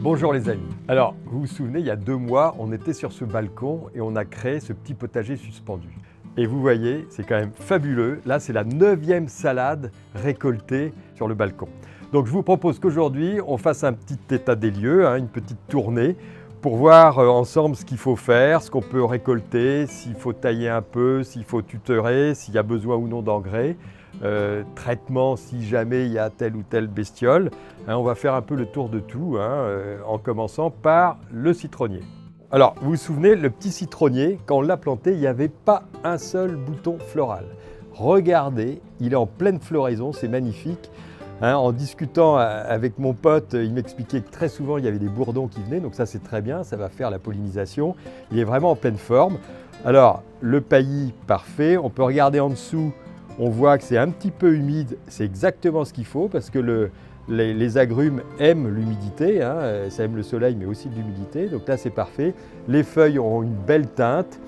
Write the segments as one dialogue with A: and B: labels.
A: Bonjour les amis. Alors, vous vous souvenez, il y a 2 mois, on était sur ce balcon et on a créé ce petit potager suspendu. Et vous voyez, c'est quand même fabuleux. Là, c'est la 9e salade récoltée sur le balcon. Donc, je vous propose qu'aujourd'hui, on fasse un petit état des lieux, une petite tournée, pour voir ensemble ce qu'il faut faire, ce qu'on peut récolter, s'il faut tailler un peu, s'il faut tutorer, s'il y a besoin ou non d'engrais. Traitement si jamais il y a telle ou telle bestiole. On va faire un peu le tour de tout, en commençant par le citronnier. Alors, vous vous souvenez, le petit citronnier, quand on l'a planté, il n'y avait pas un seul bouton floral. Regardez, il est en pleine floraison, c'est magnifique. En discutant avec mon pote, il m'expliquait que très souvent il y avait des bourdons qui venaient, donc ça c'est très bien, ça va faire la pollinisation. Il est vraiment en pleine forme. Alors, le paillis, parfait. On peut regarder en dessous. On voit que c'est un petit peu humide, c'est exactement ce qu'il faut parce que les agrumes aiment l'humidité, ça aime le soleil mais aussi l'humidité, donc là c'est parfait. Les feuilles ont une belle teinte,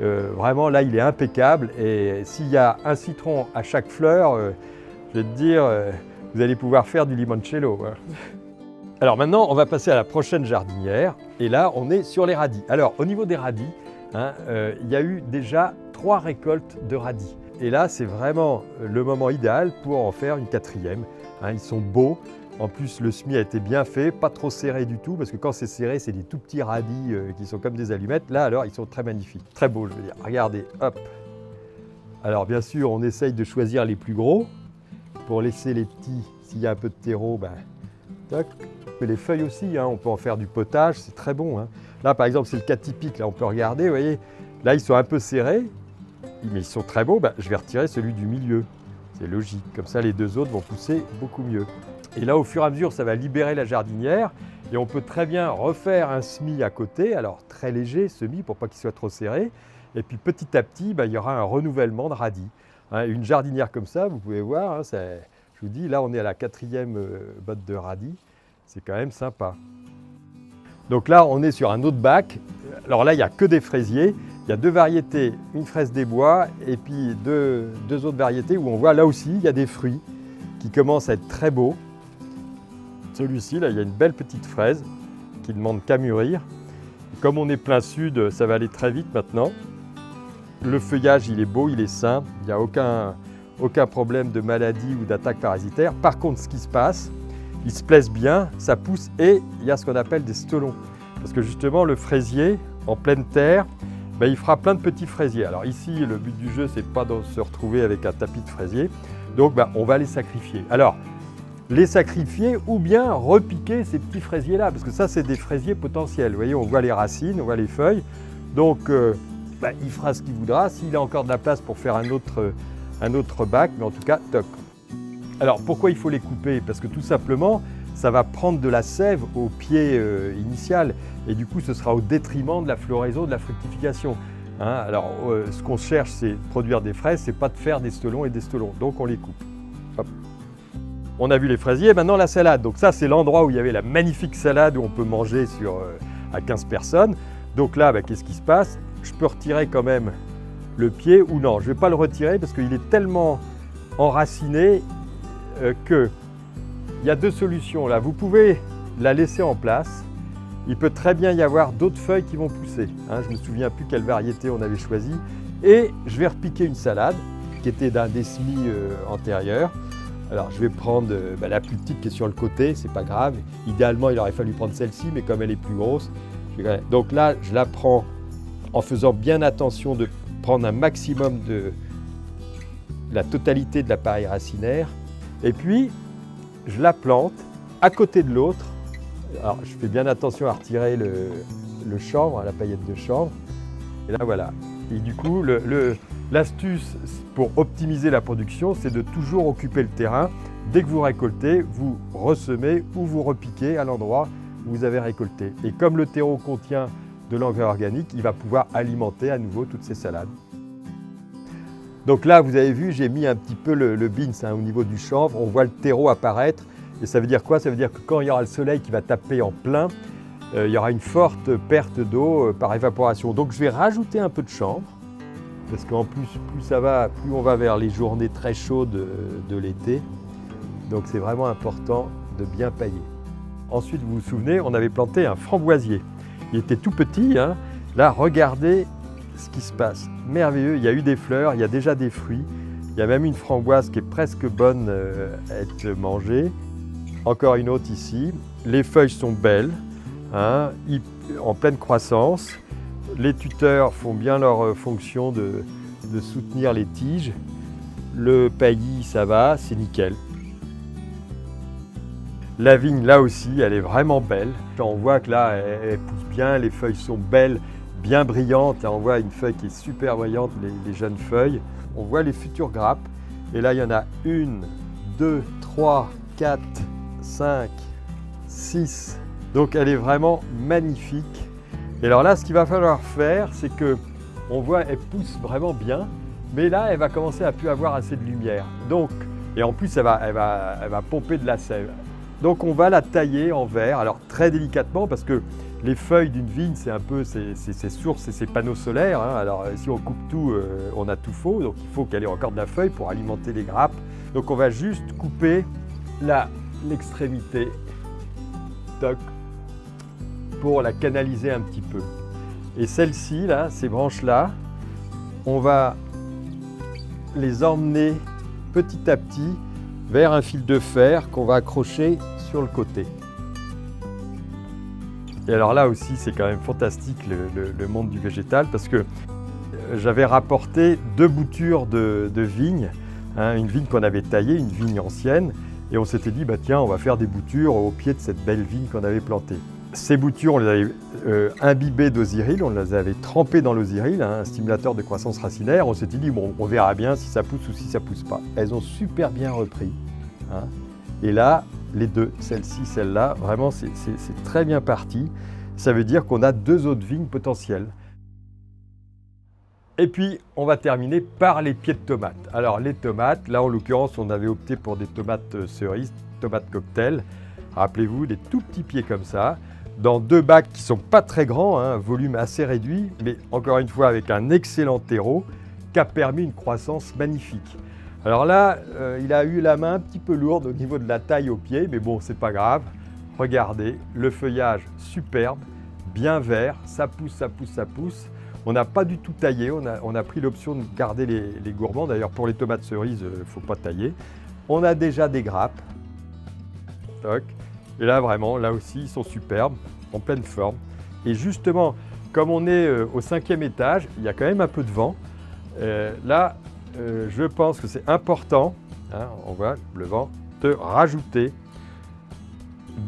A: vraiment là il est impeccable et s'il y a un citron à chaque fleur, je vais te dire, vous allez pouvoir faire du limoncello. Alors maintenant on va passer à la prochaine jardinière et là on est sur les radis. Alors au niveau des radis, il y a eu déjà 3 récoltes de radis. Et là, c'est vraiment le moment idéal pour en faire une 4e. Ils sont beaux. En plus, le semis a été bien fait, pas trop serré du tout, parce que quand c'est serré, c'est des tout petits radis qui sont comme des allumettes. Là, alors, ils sont très magnifiques. Très beaux, je veux dire. Regardez, hop. Alors, bien sûr, on essaye de choisir les plus gros pour laisser les petits. S'il y a un peu de terreau, toc. Mais les feuilles aussi, on peut en faire du potage, c'est très bon. Là, par exemple, c'est le cas typique. Là, on peut regarder, vous voyez. Là, ils sont un peu serrés. Mais ils sont très beaux, je vais retirer celui du milieu. C'est logique, comme ça les 2 autres vont pousser beaucoup mieux. Et là, au fur et à mesure, ça va libérer la jardinière et on peut très bien refaire un semis à côté, alors très léger semis pour pas qu'il soit trop serré. Et puis petit à petit, il y aura un renouvellement de radis. Une jardinière comme ça, vous pouvez voir, je vous dis, là on est à la 4e botte de radis, c'est quand même sympa. Donc là, on est sur un autre bac. Alors là, il n'y a que des fraisiers. Il y a 2 variétés, une fraise des bois et puis deux autres variétés où on voit là aussi, il y a des fruits qui commencent à être très beaux. Celui-ci, là, il y a une belle petite fraise qui ne demande qu'à mûrir. Comme on est plein sud, ça va aller très vite maintenant. Le feuillage, il est beau, il est sain. Il n'y a aucun problème de maladie ou d'attaque parasitaire. Par contre, ce qui se passe, ils se plaisent bien, ça pousse et il y a ce qu'on appelle des stolons. Parce que justement, le fraisier, en pleine terre, il fera plein de petits fraisiers. Alors ici, le but du jeu, c'est pas de se retrouver avec un tapis de fraisier. Donc, on va les sacrifier. Alors, les sacrifier ou bien repiquer ces petits fraisiers-là, parce que ça, c'est des fraisiers potentiels. Vous voyez, on voit les racines, on voit les feuilles. Donc, il fera ce qu'il voudra. S'il a encore de la place pour faire un autre bac, mais en tout cas, toc. Alors, pourquoi il faut les couper? Parce que tout simplement, ça va prendre de la sève au pied initial et du coup ce sera au détriment de la floraison, de la fructification. Alors ce qu'on cherche c'est de produire des fraises, c'est pas de faire des stolons et des stolons, donc on les coupe. Hop. On a vu les fraisiers, maintenant la salade. Donc ça c'est l'endroit où il y avait la magnifique salade où on peut manger à 15 personnes. Donc là qu'est-ce qui se passe? Je peux retirer quand même le pied ou non, je ne vais pas le retirer parce qu'il est tellement enraciné que il y a 2 solutions là. Vous pouvez la laisser en place. Il peut très bien y avoir d'autres feuilles qui vont pousser. Je ne me souviens plus quelle variété on avait choisi. Et je vais repiquer une salade qui était d'un des semis antérieurs. Alors je vais prendre la plus petite qui est sur le côté, c'est pas grave. Idéalement, il aurait fallu prendre celle-ci, mais comme elle est plus grosse. Donc là, je la prends en faisant bien attention de prendre un maximum de la totalité de l'appareil racinaire. Et puis, je la plante à côté de l'autre. Alors, je fais bien attention à retirer le chanvre, la paillette de chanvre. Et là, voilà. Et du coup, l'astuce pour optimiser la production, c'est de toujours occuper le terrain. Dès que vous récoltez, vous ressemez ou vous repiquez à l'endroit où vous avez récolté. Et comme le terreau contient de l'engrais organique, il va pouvoir alimenter à nouveau toutes ces salades. Donc là, vous avez vu, j'ai mis un petit peu le beans au niveau du chanvre. On voit le terreau apparaître. Et ça veut dire quoi? Ça veut dire que quand il y aura le soleil qui va taper en plein, il y aura une forte perte d'eau par évaporation. Donc je vais rajouter un peu de chanvre. Parce qu'en plus, plus ça va, plus on va vers les journées très chaudes de l'été. Donc c'est vraiment important de bien pailler. ensuite, vous vous souvenez, on avait planté un framboisier. Il était tout petit, hein. Là, regardez ce qui se passe. Merveilleux, il y a eu des fleurs, il y a déjà des fruits. Il y a même une framboise qui est presque bonne à être mangée. Encore une autre ici. Les feuilles sont belles, hein, en pleine croissance. Les tuteurs font bien leur fonction de soutenir les tiges. Le paillis, ça va, c'est nickel. La vigne, là aussi, elle est vraiment belle. On voit que là, elle pousse bien, les feuilles sont belles, bien brillantes. On voit une feuille qui est super brillante, les jeunes feuilles. On voit les futures grappes. Et là, il y en a 1, 2, 3, 4, 5, 6. Donc, elle est vraiment magnifique. Et alors là, ce qu'il va falloir faire, c'est que on voit, elle pousse vraiment bien. Mais là, elle va commencer à plus avoir assez de lumière. Donc, et en plus, elle va pomper de la sève. Donc, on va la tailler en verre, alors très délicatement, parce que les feuilles d'une vigne, c'est un peu ses sources et ses panneaux solaires, hein. Alors, si on coupe tout, on a tout faux. Donc, il faut qu'elle ait encore de la feuille pour alimenter les grappes. Donc, on va juste couper l'extrémité, toc, pour la canaliser un petit peu. Et celle-ci, là, ces branches-là, on va les emmener petit à petit vers un fil de fer qu'on va accrocher sur le côté. Et alors là aussi, c'est quand même fantastique le monde du végétal, parce que j'avais rapporté 2 boutures de vigne, hein, une vigne qu'on avait taillée, une vigne ancienne, et on s'était dit, bah tiens, on va faire des boutures au pied de cette belle vigne qu'on avait plantée. Ces boutures, on les avait imbibées d'osiril, on les avait trempées dans l'osiril, hein, un stimulateur de croissance racinaire. On s'était dit, bon, on verra bien si ça pousse ou si ça ne pousse pas. Elles ont super bien repris, hein. Et là, les deux, celle-ci, celle-là, vraiment, c'est très bien parti. Ça veut dire qu'on a 2 autres vignes potentielles. Et puis, on va terminer par les pieds de tomates. Alors, les tomates, là, en l'occurrence, on avait opté pour des tomates cerises, tomates cocktail. Rappelez-vous, des tout petits pieds comme ça, dans 2 bacs qui ne sont pas très grands, hein, volume assez réduit, mais encore une fois, avec un excellent terreau qui a permis une croissance magnifique. Alors là, il a eu la main un petit peu lourde au niveau de la taille au pied, mais bon, c'est pas grave. Regardez, le feuillage superbe, bien vert, ça pousse, ça pousse, ça pousse. On n'a pas du tout taillé, on a pris l'option de garder les gourmands. D'ailleurs, pour les tomates cerises, il ne faut pas tailler. On a déjà des grappes. Toc. Et là, vraiment, là aussi, ils sont superbes, en pleine forme. Et justement, comme on est au 5e étage, il y a quand même un peu de vent. Là, je pense que c'est important, hein, on voit le vent, de rajouter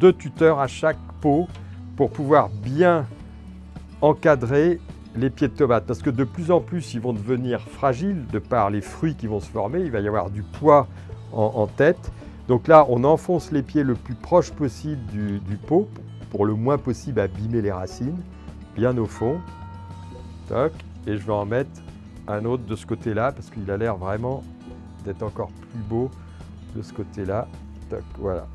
A: 2 tuteurs à chaque pot pour pouvoir bien encadrer les pieds de tomates. Parce que de plus en plus, ils vont devenir fragiles de par les fruits qui vont se former. Il va y avoir du poids en tête. Donc là, on enfonce les pieds le plus proche possible du pot pour le moins possible abîmer les racines, bien au fond. Toc, et je vais en mettre un autre de ce côté-là parce qu'il a l'air vraiment d'être encore plus beau de ce côté-là. Toc, voilà.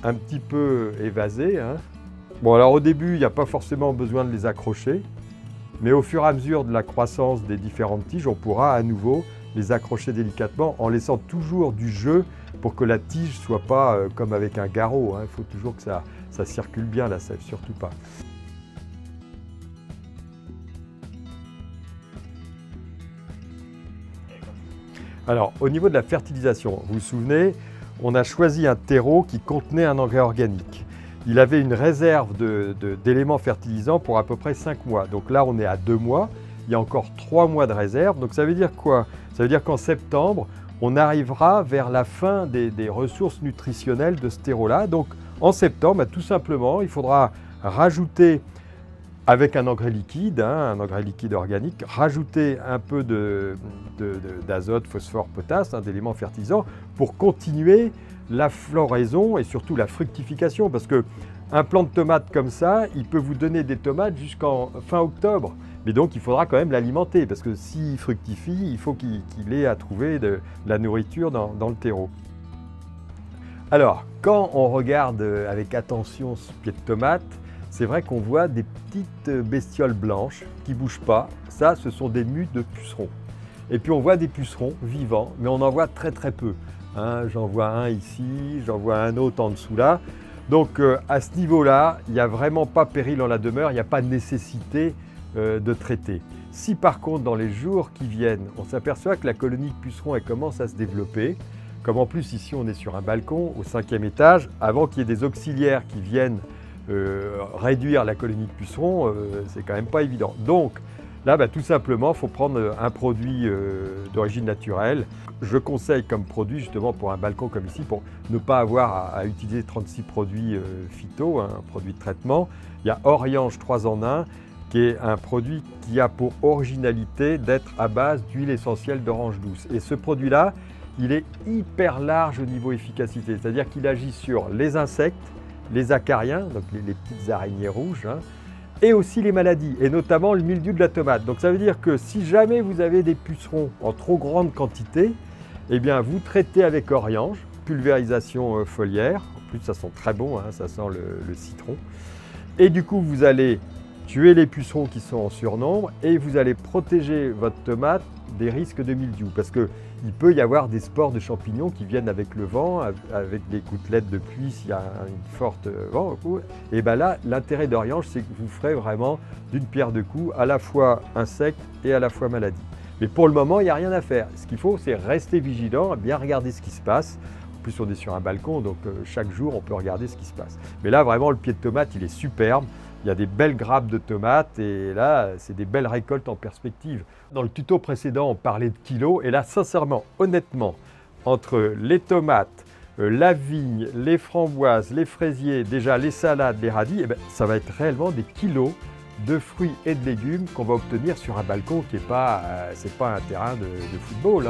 A: Un petit peu évasé, hein. Bon, alors au début, il n'y a pas forcément besoin de les accrocher, mais au fur et à mesure de la croissance des différentes tiges, on pourra à nouveau les accrocher délicatement en laissant toujours du jeu pour que la tige ne soit pas comme avec un garrot, hein. Il faut toujours que ça circule bien la sève, surtout pas. Alors, au niveau de la fertilisation, vous vous souvenez, on a choisi un terreau qui contenait un engrais organique. Il avait une réserve d'éléments fertilisants pour à peu près 5 mois. Donc là, on est à 2 mois. Il y a encore 3 mois de réserve. Donc ça veut dire quoi? Ça veut dire qu'en septembre, on arrivera vers la fin des ressources nutritionnelles de ce terreau-là. Donc en septembre, tout simplement, il faudra rajouter, avec un engrais liquide, hein, un engrais liquide organique, rajouter un peu d'azote, phosphore, potasse, hein, d'éléments fertilisants pour continuer la floraison et surtout la fructification. Parce qu'un plant de tomates comme ça, il peut vous donner des tomates jusqu'en fin octobre. Mais donc, il faudra quand même l'alimenter parce que s'il fructifie, il faut qu'il ait à trouver de la nourriture dans le terreau. Alors, quand on regarde avec attention ce pied de tomate, c'est vrai qu'on voit des petites bestioles blanches qui ne bougent pas. Ça, ce sont des mues de pucerons. Et puis, on voit des pucerons vivants, mais on en voit très très peu. Hein, j'en vois un ici, j'en vois un autre en dessous là. Donc à ce niveau-là, il n'y a vraiment pas péril en la demeure, il n'y a pas nécessité de traiter. Si par contre dans les jours qui viennent, on s'aperçoit que la colonie de pucerons elle commence à se développer, comme en plus ici on est sur un balcon au 5e étage, avant qu'il y ait des auxiliaires qui viennent réduire la colonie de pucerons, c'est quand même pas évident. Donc là, tout simplement, il faut prendre un produit d'origine naturelle. Je conseille comme produit justement pour un balcon comme ici, pour ne pas avoir à utiliser 36 produits phyto, produits de traitement. Il y a Oriange 3 en 1, qui est un produit qui a pour originalité d'être à base d'huile essentielle d'orange douce. Et ce produit-là, il est hyper large au niveau efficacité, c'est-à-dire qu'il agit sur les insectes, les acariens, donc les petites araignées rouges, et aussi les maladies, et notamment le mildiou de la tomate. Donc ça veut dire que si jamais vous avez des pucerons en trop grande quantité, eh bien vous traitez avec Oriange, pulvérisation foliaire. En plus ça sent très bon, ça sent le citron. Et du coup vous allez tuer les pucerons qui sont en surnombre et vous allez protéger votre tomate des risques de mildiou. Parce qu'il peut y avoir des spores de champignons qui viennent avec le vent, avec des gouttelettes de pluie s'il y a une forte vent. Et bien là, l'intérêt d'Oriange, c'est que vous ferez vraiment d'une pierre deux coups, à la fois insectes et à la fois maladies. Mais pour le moment, il n'y a rien à faire. Ce qu'il faut, c'est rester vigilant, bien regarder ce qui se passe. En plus, on est sur un balcon, donc chaque jour, on peut regarder ce qui se passe. Mais là, vraiment, le pied de tomate, il est superbe. Il y a des belles grappes de tomates et là, c'est des belles récoltes en perspective. Dans le tuto précédent, on parlait de kilos et là, sincèrement, honnêtement, entre les tomates, la vigne, les framboises, les fraisiers, déjà les salades, les radis, ça va être réellement des kilos de fruits et de légumes qu'on va obtenir sur un balcon qui n'est pas, c'est pas un terrain de football.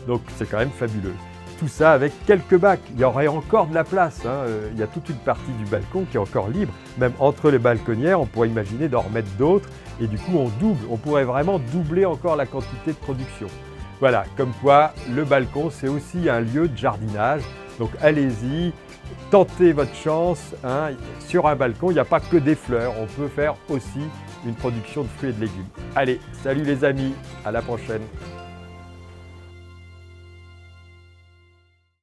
A: Donc c'est quand même fabuleux. Tout ça avec quelques bacs. Il y aurait encore de la place. Il y a toute une partie du balcon qui est encore libre. Même entre les balconnières, on pourrait imaginer d'en remettre d'autres. Et du coup, on double. On pourrait vraiment doubler encore la quantité de production. Voilà, comme quoi le balcon, c'est aussi un lieu de jardinage. Donc allez-y, tentez votre chance. Sur un balcon, il n'y a pas que des fleurs. On peut faire aussi une production de fruits et de légumes. Allez, salut les amis, à la prochaine.